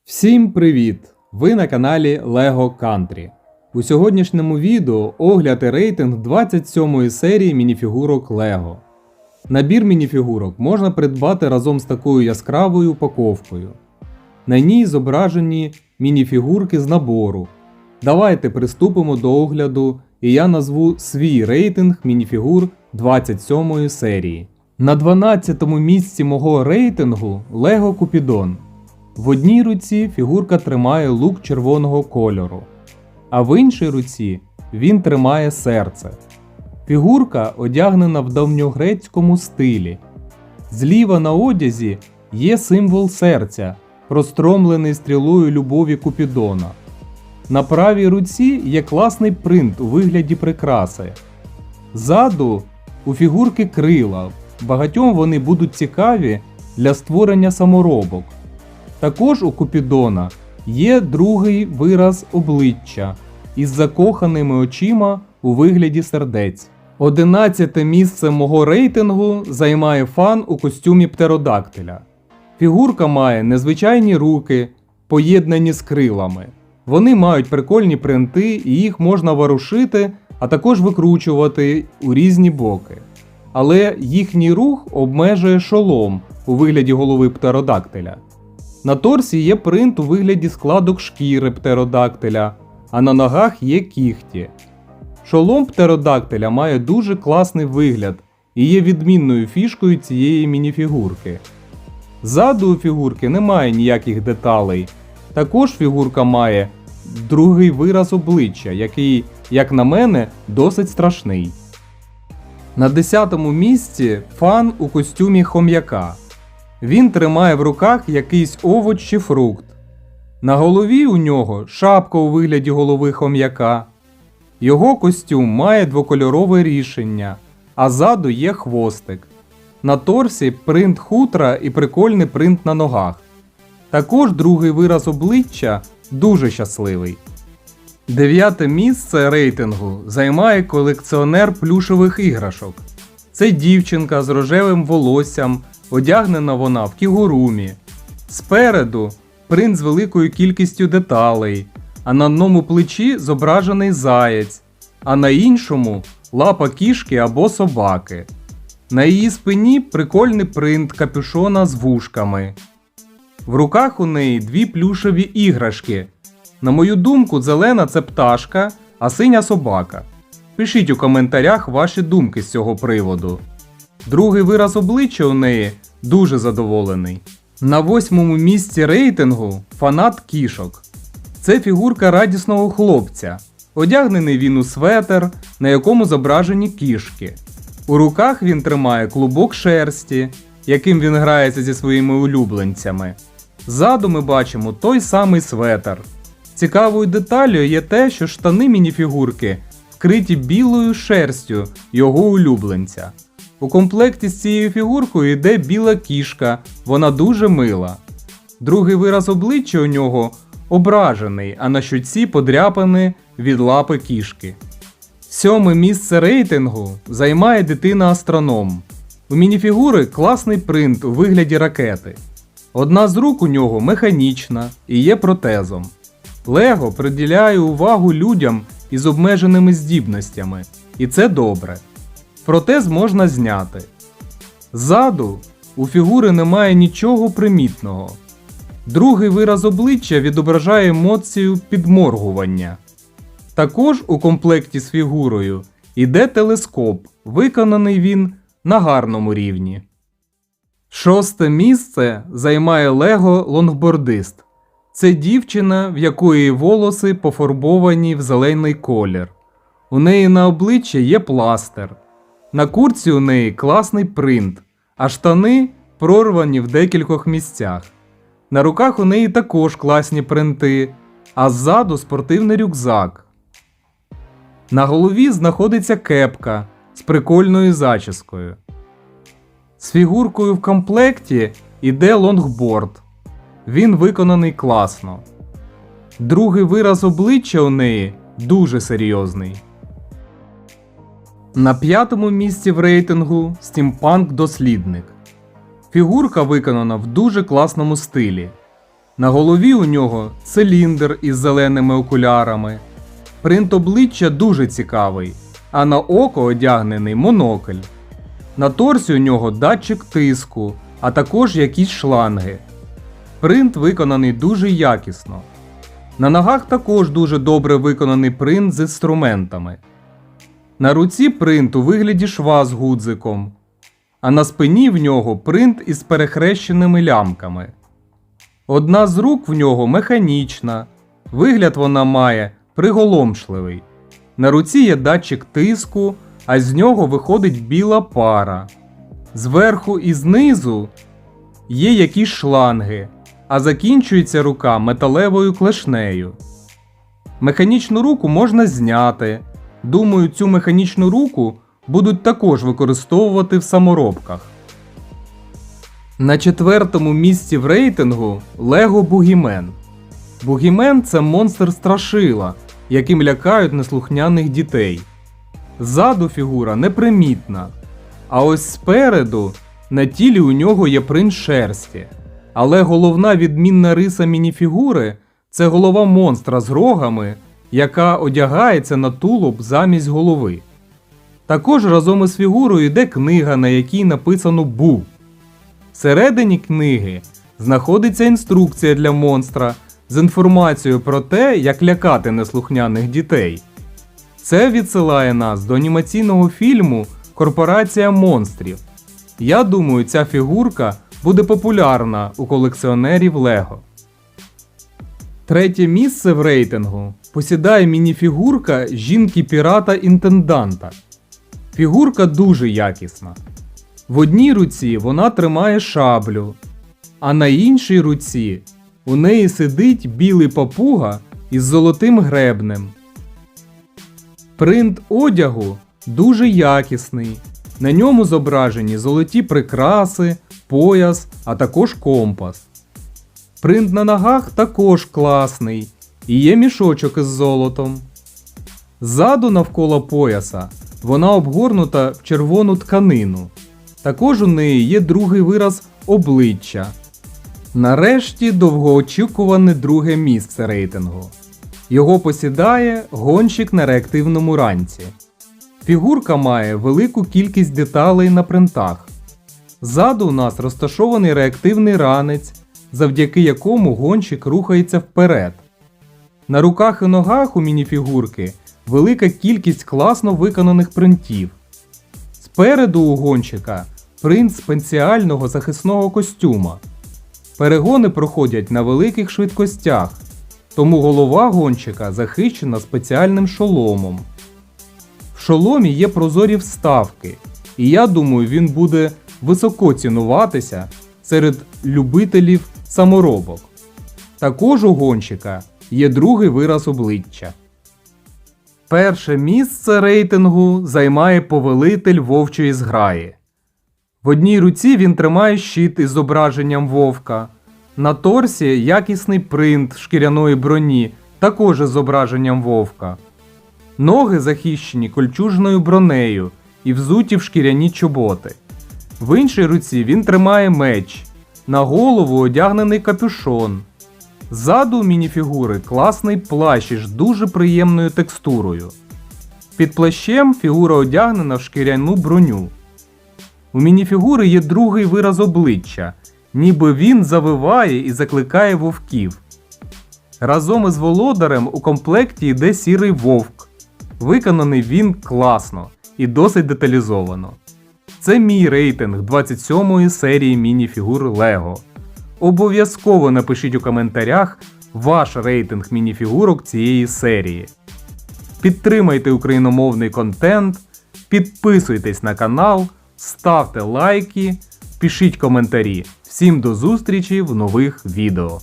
Всім привіт! Ви на каналі LEGO Country. У сьогоднішньому відео огляд і рейтинг 27-ї серії мініфігурок LEGO. Набір мініфігурок можна придбати разом з такою яскравою упаковкою. На ній зображені мініфігурки з набору. Давайте приступимо до огляду і я назву свій рейтинг мініфігур 27-ї серії. На 12-му місці мого рейтингу LEGO Купідон. В одній руці фігурка тримає лук червоного кольору, а в іншій руці він тримає серце. Фігурка одягнена в давньогрецькому стилі. Зліва на одязі є символ серця, простромлений стрілою любові Купідона. На правій руці є класний принт у вигляді прикраси. Ззаду у фігурки крила, багатьом вони будуть цікаві для створення саморобок. Також у Купідона є другий вираз обличчя із закоханими очима у вигляді сердець. 11-те місце мого рейтингу займає фан у костюмі птеродактиля. Фігурка має незвичайні руки, поєднані з крилами. Вони мають прикольні принти і їх можна ворушити, а також викручувати у різні боки. Але їхній рух обмежує шолом у вигляді голови птеродактиля. На торсі є принт у вигляді складок шкіри птеродактиля, а на ногах є кігті. Шолом птеродактиля має дуже класний вигляд і є відмінною фішкою цієї мініфігурки. Ззаду у фігурки немає ніяких деталей. Також фігурка має другий вираз обличчя, який, як на мене, досить страшний. На 10-му місці фан у костюмі хом'яка. Він тримає в руках якийсь овоч чи фрукт. На голові у нього шапка у вигляді голови хом'яка. Його костюм має двокольорове рішення, а ззаду є хвостик. На торсі принт хутра і прикольний принт на ногах. Також другий вираз обличчя дуже щасливий. 9-те місце рейтингу займає колекціонер плюшевих іграшок. Це дівчинка з рожевим волоссям, одягнена вона в кігурумі. Спереду принт з великою кількістю деталей, а на одному плечі зображений заєць, а на іншому лапа кішки або собаки. На її спині прикольний принт капюшона з вушками. В руках у неї дві плюшеві іграшки. На мою думку, зелена – це пташка, а синя – собака. Пишіть у коментарях ваші думки з цього приводу. Другий вираз обличчя у неї дуже задоволений. На 8-му місці рейтингу фанат кішок. Це фігурка радісного хлопця. Одягнений він у светр, на якому зображені кішки. У руках він тримає клубок шерсті, яким він грається зі своїми улюбленцями. Ззаду ми бачимо той самий светр. Цікавою деталлю є те, що штани мініфігурки вкриті білою шерстю його улюбленця. У комплекті з цією фігуркою йде біла кішка, вона дуже мила. Другий вираз обличчя у нього ображений, а на щоці подряпані від лапи кішки. 7-ме місце рейтингу займає дитина-астроном. У мініфігури класний принт у вигляді ракети. Одна з рук у нього механічна і є протезом. LEGO приділяє увагу людям із обмеженими здібностями, і це добре. Протез можна зняти. Ззаду у фігури немає нічого примітного. Другий вираз обличчя відображає емоцію підморгування. Також у комплекті з фігурою йде телескоп, виконаний він на гарному рівні. 6-те місце займає LEGO лонгбордист. Це дівчина, в якої волоси пофарбовані в зелений колір. У неї на обличчі є пластир. На куртці у неї класний принт, а штани прорвані в декількох місцях. На руках у неї також класні принти, а ззаду спортивний рюкзак. На голові знаходиться кепка з прикольною зачіскою. З фігуркою в комплекті йде лонгборд. Він виконаний класно. Другий вираз обличчя у неї дуже серйозний. На 5-му місці в рейтингу стімпанк-дослідник. Фігурка виконана в дуже класному стилі. На голові у нього циліндр із зеленими окулярами. Принт обличчя дуже цікавий, а на око одягнений монокль. На торсі у нього датчик тиску, а також якісь шланги. Принт виконаний дуже якісно. На ногах також дуже добре виконаний принт з інструментами. На руці принт у вигляді шва з гудзиком, а на спині в нього принт із перехрещеними лямками. Одна з рук в нього механічна, вигляд вона має приголомшливий. На руці є датчик тиску, а з нього виходить біла пара. Зверху і знизу є якісь шланги, а закінчується рука металевою клешнею. Механічну руку можна зняти. Думаю, цю механічну руку будуть також використовувати в саморобках. На 4-му місці в рейтингу Lego Boogeyman. Boogeyman – це монстр-страшила, яким лякають неслухняних дітей. Ззаду фігура непримітна, а ось спереду на тілі у нього є принт шерсті. Але головна відмінна риса мініфігури – це голова монстра з рогами, яка одягається на тулуб замість голови. Також разом із фігурою йде книга, на якій написано «Бу». Всередині книги знаходиться інструкція для монстра з інформацією про те, як лякати неслухняних дітей. Це відсилає нас до анімаційного фільму «Корпорація монстрів». Я думаю, ця фігурка буде популярна у колекціонерів Lego. 3-е місце в рейтингу посідає мініфігурка жінки-пірата-інтенданта. Фігурка дуже якісна. В одній руці вона тримає шаблю, а на іншій руці у неї сидить білий папуга із золотим гребнем. Принт одягу дуже якісний. На ньому зображені золоті прикраси, пояс, а також компас. Принт на ногах також класний, і є мішочок із золотом. Ззаду навколо пояса вона обгорнута в червону тканину. Також у неї є другий вираз обличчя. Нарешті довгоочікуване 2-е місце рейтингу. Його посідає гонщик на реактивному ранці. Фігурка має велику кількість деталей на принтах. Ззаду у нас розташований реактивний ранець, завдяки якому гонщик рухається вперед. На руках і ногах у мініфігурки велика кількість класно виконаних принтів. Спереду у гонщика принт спеціального захисного костюма. Перегони проходять на великих швидкостях, тому голова гонщика захищена спеціальним шоломом. В шоломі є прозорі вставки, і я думаю, він буде високо цінуватися серед любителів саморобок. Також у гонщика є другий вираз обличчя. 1-е місце рейтингу займає повелитель вовчої зграї. В одній руці він тримає щит із зображенням вовка. На торсі якісний принт шкіряної броні, також із зображенням вовка. Ноги захищені кольчужною бронею і взуті в шкіряні чоботи. В іншій руці він тримає меч. На голову одягнений капюшон. Ззаду у мініфігури класний плащ із дуже приємною текстурою. Під плащем фігура одягнена в шкіряну броню. У мініфігури є другий вираз обличчя, ніби він завиває і закликає вовків. Разом із володарем у комплекті йде сірий вовк. Виконаний він класно і досить деталізовано. Це мій рейтинг 27-ї серії мініфігур LEGO. Обов'язково напишіть у коментарях ваш рейтинг мініфігурок цієї серії. Підтримайте україномовний контент, підписуйтесь на канал, ставте лайки, пишіть коментарі. Всім до зустрічі в нових відео.